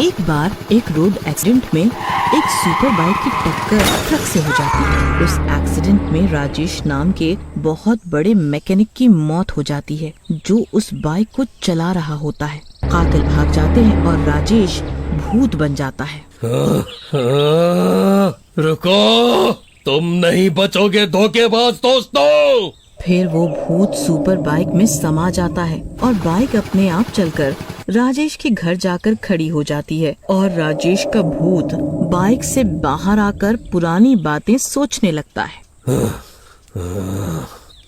एक बार एक road accident में एक सुपर बाइक की टक्कर ट्रक से हो जाती है। उस एक्सीडेंट में राजेश नाम के बहुत बड़े मैकेनिक की मौत हो जाती है, जो उस बाइक को चला रहा होता है। कातिल भाग जाते हैं और राजेश भूत बन जाता है। रुको, तुम नहीं बचोगे धोखेबाज दोस्तों। फिर वो भूत सुपर बाइक में समा जाता है और बाइक अपने आप चलकर राजेश के घर जाकर खड़ी हो जाती है और राजेश का भूत बाइक से बाहर आकर पुरानी बातें सोचने लगता है।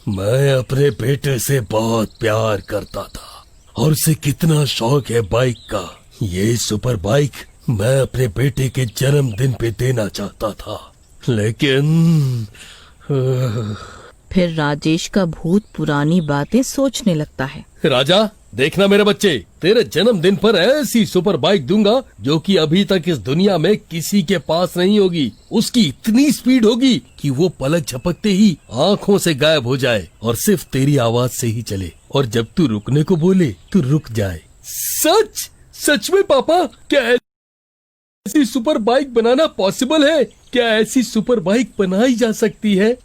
मैं अपने बेटे से बहुत प्यार करता था और उसे कितना शौक है बाइक का। ये सुपर बाइक मैं अपने बेटे के जन्मदिन पे देना चाहता था, लेकिन फिर राजेश का भूत पुरानी बातें सोचने लगता है। राजा, देखना मेरे बच्चे, तेरे जन्मदिन पर ऐसी सुपर बाइक दूंगा जो कि अभी तक इस दुनिया में किसी के पास नहीं होगी। उसकी इतनी स्पीड होगी कि वो पलक झपकते ही आँखों से गायब हो जाए और सिर्फ तेरी आवाज से ही चले, और जब तू रुकने को बोले तो रुक जाए। सच सच में पापा, क्या ऐसी सुपर बाइक बनाना पॉसिबल है? क्या ऐसी सुपर बाइक बनाई जा सकती है?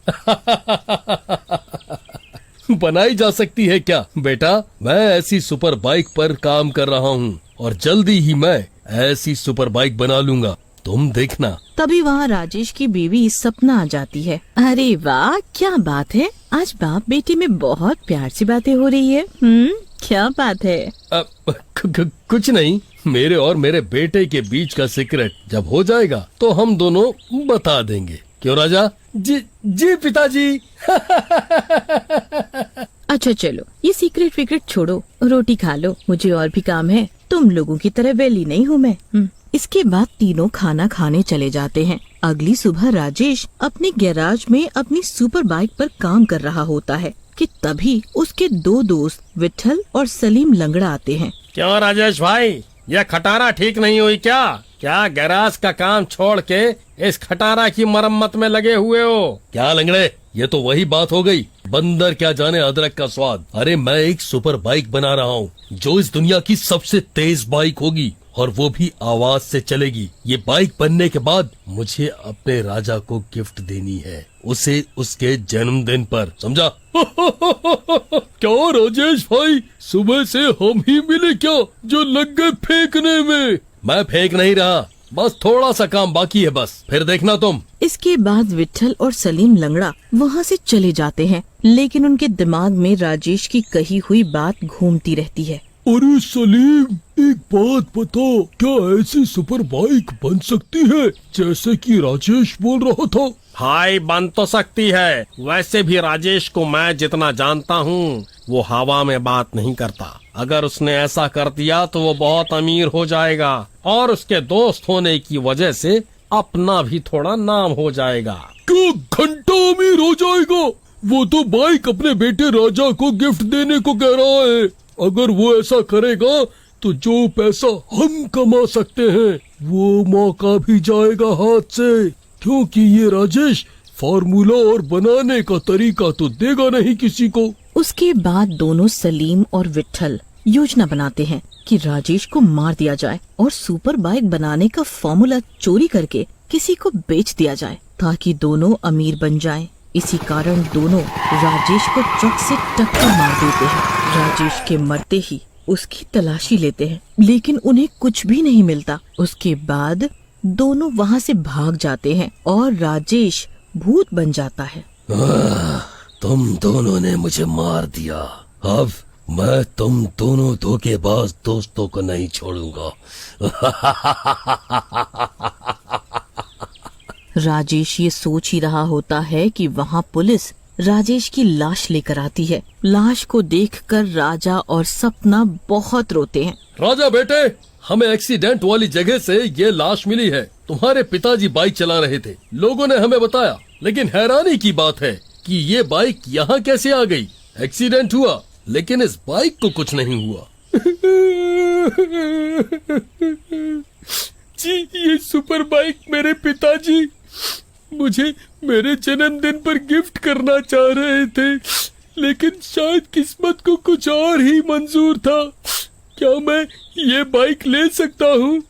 बनाई जा सकती है क्या बेटा? मैं ऐसी सुपर बाइक पर काम कर रहा हूँ और जल्दी ही मैं ऐसी सुपर बाइक बना लूंगा, तुम देखना। तभी वहाँ राजेश की बीवी सपना आ जाती है। अरे वाह, क्या बात है, आज बाप बेटी में बहुत प्यार सी बातें हो रही है। क्या बात है? कुछ नहीं, मेरे और मेरे बेटे के बीच का सीक्रेट जब हो जाएगा तो हम दोनों बता देंगे। क्यों राजा? जी पिताजी। अच्छा चलो, ये सीक्रेट विक्रेट छोड़ो, रोटी खा लो, मुझे और भी काम है। तुम लोगों की तरह वेली नहीं हूँ मैं। इसके बाद तीनों खाना खाने चले जाते हैं। अगली सुबह राजेश अपने गैराज में अपनी सुपर बाइक पर काम कर रहा होता है कि तभी उसके दो दोस्त विट्ठल और सलीम लंगड़ा आते हैं। क्यों राजेश भाई, यह खटारा ठीक नहीं हुई क्या? क्या गैराज का काम छोड़ के इस खटारा की मरम्मत में लगे हुए हो? क्या लंगड़े, ये तो वही बात हो गई, बंदर क्या जाने अदरक का स्वाद। अरे मैं एक सुपर बाइक बना रहा हूँ जो इस दुनिया की सबसे तेज बाइक होगी और वो भी आवाज से चलेगी। ये बाइक बनने के बाद मुझे अपने राजा को गिफ्ट देनी है, उसे उसके जन्मदिन पर, समझा? क्या राजेश भाई, सुबह से हम ही मिले क्या जो लग गए फेंकने में? मैं फेंक नहीं रहा, बस थोड़ा सा काम बाकी है, बस फिर देखना तुम। इसके बाद विट्ठल और सलीम लंगड़ा वहाँ से चले जाते हैं, लेकिन उनके दिमाग में राजेश की कही हुई बात घूमती रहती है। अरे सलीम, एक बात बता, क्या ऐसी सुपर बाइक बन सकती है जैसे कि राजेश बोल रहा था? हाय, बन तो सकती है, वैसे भी राजेश को मैं जितना जानता हूँ वो हवा में बात नहीं करता। अगर उसने ऐसा कर दिया तो वो बहुत अमीर हो जाएगा और उसके दोस्त होने की वजह से अपना भी थोड़ा नाम हो जाएगा। क्या घंटा अमीर हो जाएगा? वो तो बाइक अपने बेटे राजा को गिफ्ट देने को कह रहा है। अगर वो ऐसा करेगा तो जो पैसा हम कमा सकते हैं वो मौका भी जाएगा हाथ से, क्योंकि ये राजेश फार्मूला और बनाने का तरीका तो देगा नहीं किसी को। उसके बाद दोनों सलीम और विट्ठल योजना बनाते हैं कि राजेश को मार दिया जाए और सुपर बाइक बनाने का फॉर्मूला चोरी करके किसी को बेच दिया जाए ताकि दोनों अमीर बन जाएं। इसी कारण दोनों राजेश को ट्रक से टक्कर मार देते हैं। राजेश के मरते ही उसकी तलाशी लेते हैं, लेकिन उन्हें कुछ भी नहीं मिलता। उसके बाद दोनों वहाँ से भाग जाते हैं और राजेश भूत बन जाता है। तुम दोनों ने मुझे मार दिया, अब मैं तुम दोनों धोखेबाज दोस्तों को नहीं छोड़ूंगा। राजेश ये सोच ही रहा होता है कि वहाँ पुलिस राजेश की लाश लेकर आती है। लाश को देखकर राजा और सपना बहुत रोते हैं। राजा बेटे, हमें एक्सीडेंट वाली जगह से ये लाश मिली है। तुम्हारे पिताजी बाइक चला रहे थे, लोगों ने हमें बताया, लेकिन हैरानी की बात है कि ये बाइक यहाँ कैसे आ गई? एक्सीडेंट हुआ लेकिन इस बाइक को कुछ नहीं हुआ। जी, ये सुपर बाइक मेरे पिताजी मुझे मेरे जन्मदिन पर गिफ्ट करना चाह रहे थे, लेकिन शायद किस्मत को कुछ और ही मंजूर था। क्या मैं ये बाइक ले सकता हूँ?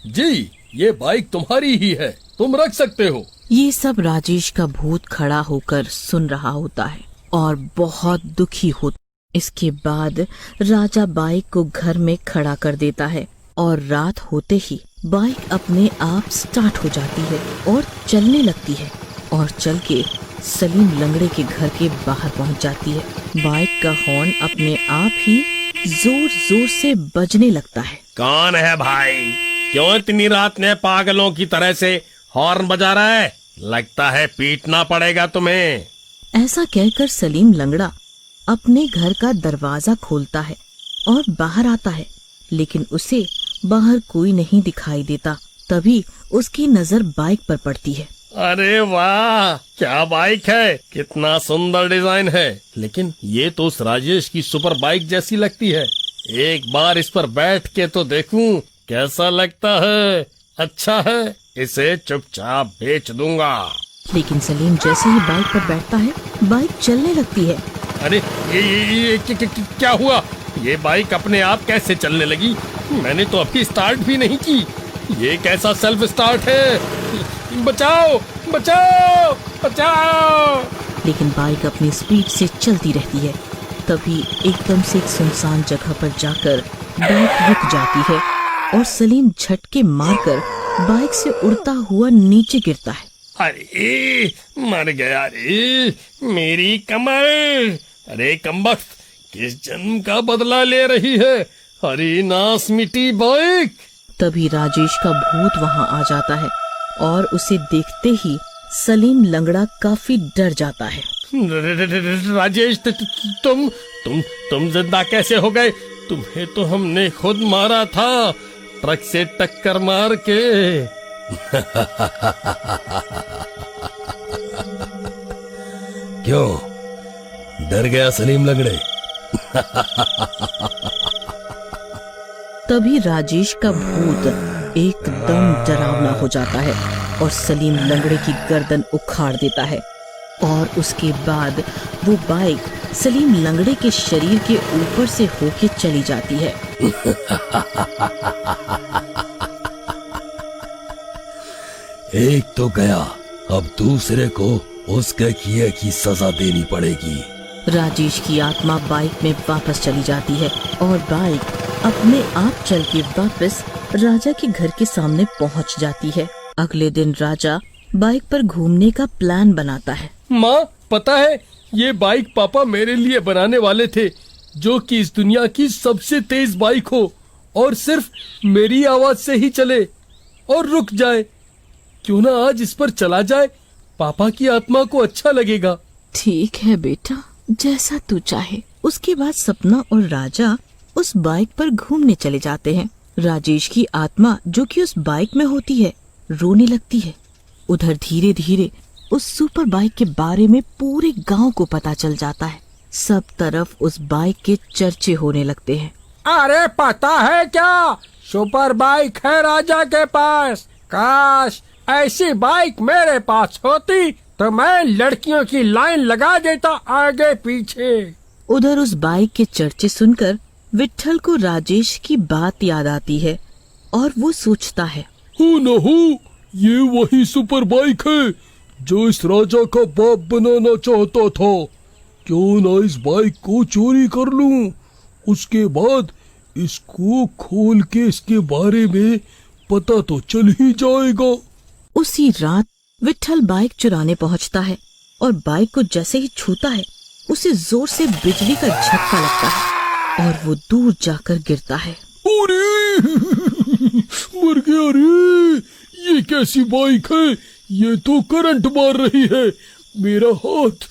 जी, ये बाइक तुम्हारी ही है, तुम रख सकते हो। ये सब राजेश का भूत खड़ा होकर सुन रहा होता है और बहुत दुखी होता। इसके बाद राजा बाइक को घर में खड़ा कर देता है और रात होते ही बाइक अपने आप स्टार्ट हो जाती है और चलने लगती है और चल के सलीम लंगड़े के घर के बाहर पहुंच जाती है। बाइक का हॉर्न अपने आप ही जोर जोर से बजने लगता है। कौन है भाई? क्यों इतनी रात में पागलों की तरह से हॉर्न बजा रहा है? लगता है पीटना पड़ेगा तुम्हें। ऐसा कहकर सलीम लंगड़ा अपने घर का दरवाजा खोलता है और बाहर आता है, लेकिन उसे बाहर कोई नहीं दिखाई देता। तभी उसकी नजर बाइक पर पड़ती है। अरे वाह, क्या बाइक है! कितना सुंदर डिजाइन है। लेकिन ये तो उस राजेश की सुपर बाइक जैसी लगती है। एक बार इस पर बैठ के तो देखूं कैसा लगता है। अच्छा है, इसे चुपचाप बेच दूंगा। लेकिन सलीम जैसे ही बाइक पर बैठता है, बाइक चलने लगती है। अरे ये क्या हुआ? ये बाइक अपने आप कैसे चलने लगी? मैंने तो अभी स्टार्ट भी नहीं की। ये कैसा सेल्फ स्टार्ट है? बचाओ बचाओ बचाओ! लेकिन बाइक अपनी स्पीड से चलती रहती है। तभी एकदम से एक सुनसान जगह पर जाकर बाइक रुक जाती है और सलीम झटके मारकर बाइक से उड़ता हुआ नीचे गिरता है। अरे मर गया रे, मेरी कमर! अरे कमबख्त, किस जन्म का बदला ले रही है? अरे नास मिटी बाइक! तभी राजेश का भूत वहां आ जाता है और उसे देखते ही सलीम लंगड़ा काफी डर जाता है। राजेश, तुम जिंदा कैसे हो गए? तुम्हें तो हमने खुद मारा था, ट्रक से टक्कर मार के। क्यों डर गया सलीम लंगड़े? तभी राजेश का भूत एकदम डरावना हो जाता है और सलीम लंगड़े की गर्दन उखाड़ देता है और उसके बाद वो बाइक सलीम लंगड़े के शरीर के ऊपर से होके चली जाती है। एक तो गया, अब दूसरे को उसके किए की सजा देनी पड़ेगी। राजेश की आत्मा बाइक में वापस चली जाती है और बाइक अपने आप चल के वापस राजा के घर के सामने पहुंच जाती है। अगले दिन राजा बाइक पर घूमने का प्लान बनाता है। माँ, पता है ये बाइक पापा मेरे लिए बनाने वाले थे, जो कि इस दुनिया की सबसे तेज बाइक हो और सिर्फ मेरी आवाज से ही चले और रुक जाए। क्यों ना आज इस पर चला जाए, पापा की आत्मा को अच्छा लगेगा। ठीक है बेटा, जैसा तू चाहे। उसके बाद सपना और राजा उस बाइक पर घूमने चले जाते हैं। राजेश की आत्मा, जो कि उस बाइक में होती है, रोने लगती है। उधर धीरे धीरे उस सुपर बाइक के बारे में पूरे गांव को पता चल जाता है। सब तरफ उस बाइक के चर्चे होने लगते हैं। अरे पता है क्या, सुपर बाइक है राजा के पास। काश ऐसी बाइक मेरे पास होती तो मैं लड़कियों की लाइन लगा देता आगे पीछे। उधर उस बाइक के चर्चे सुनकर विट्ठल को राजेश की बात याद आती है और वो सोचता है, हो न हो, ये वही सुपर बाइक है जो इस राजा का बाप बनाना चाहता था। क्यों ना इस बाइक को चोरी कर लूं, उसके बाद इसको खोल के इसके बारे में पता तो चल ही जाएगा। उसी रात विट्ठल बाइक चुराने पहुंचता है और बाइक को जैसे ही छूता है, उसे जोर से बिजली का झटका लगता है और वो दूर जाकर गिरता है। अरे मर गया रे, ये कैसी बाइक है? ये तो करंट मार रही है। मेरा हाथ,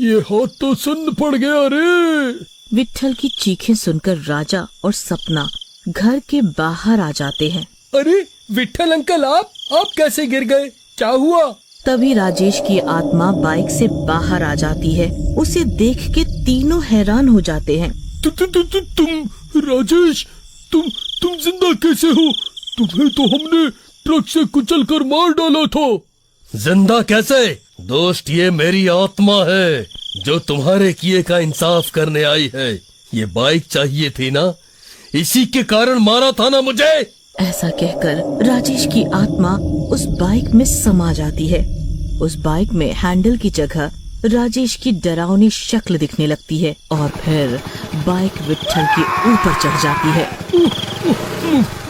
ये हाथ तो सुन्न पड़ गया रे। विट्ठल की चीखें सुनकर राजा और सपना घर के बाहर आ जाते हैं। अरे विट्ठल अंकल, आप कैसे गिर गए? क्या हुआ? तभी राजेश की आत्मा बाइक से बाहर आ जाती है। उसे देख के तीनों हैरान हो जाते हैं। तुम राजेश, तुम जिंदा कैसे हो? तुम्हें तो हमने ट्रक से कुचल कर मार डाला था। जिंदा कैसे? दोस्त, ये मेरी आत्मा है जो तुम्हारे किए का इंसाफ करने आई है। ये बाइक चाहिए थी ना, इसी के कारण मारा था ना मुझे। ऐसा कहकर राजेश की आत्मा उस बाइक में समा जाती है। उस बाइक में हैंडल की जगह राजेश की डरावनी शक्ल दिखने लगती है और फिर बाइक विट्ठल के ऊपर चढ़ जाती है।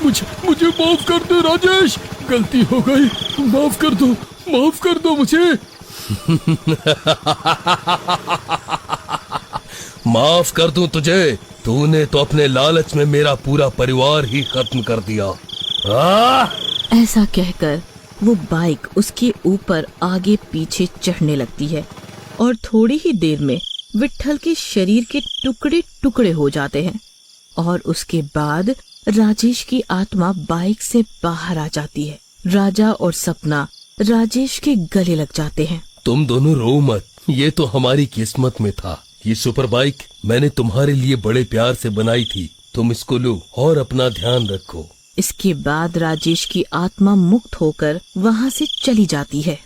मुझे माफ कर दे राजेश, गलती हो गई, माफ कर दो मुझे। माफ कर दूं तुझे? तूने तो अपने लालच में मेरा पूरा परिवार ही खत्म कर दिया। ऐसा कहकर वो बाइक उसके ऊपर आगे पीछे चढ़ने लगती है और थोड़ी ही देर में विट्ठल के शरीर के टुकड़े टुकड़े हो जाते हैं और उसके बाद राजेश की आत्मा बाइक से बाहर आ जाती है। राजा और सपना राजेश के गले लग जाते हैं। तुम दोनों रो मत, ये तो हमारी किस्मत में था। ये सुपर बाइक मैंने तुम्हारे लिए बड़े प्यार से बनाई थी, तुम इसको लो और अपना ध्यान रखो। इसके बाद राजेश की आत्मा मुक्त होकर वहाँ से चली जाती है।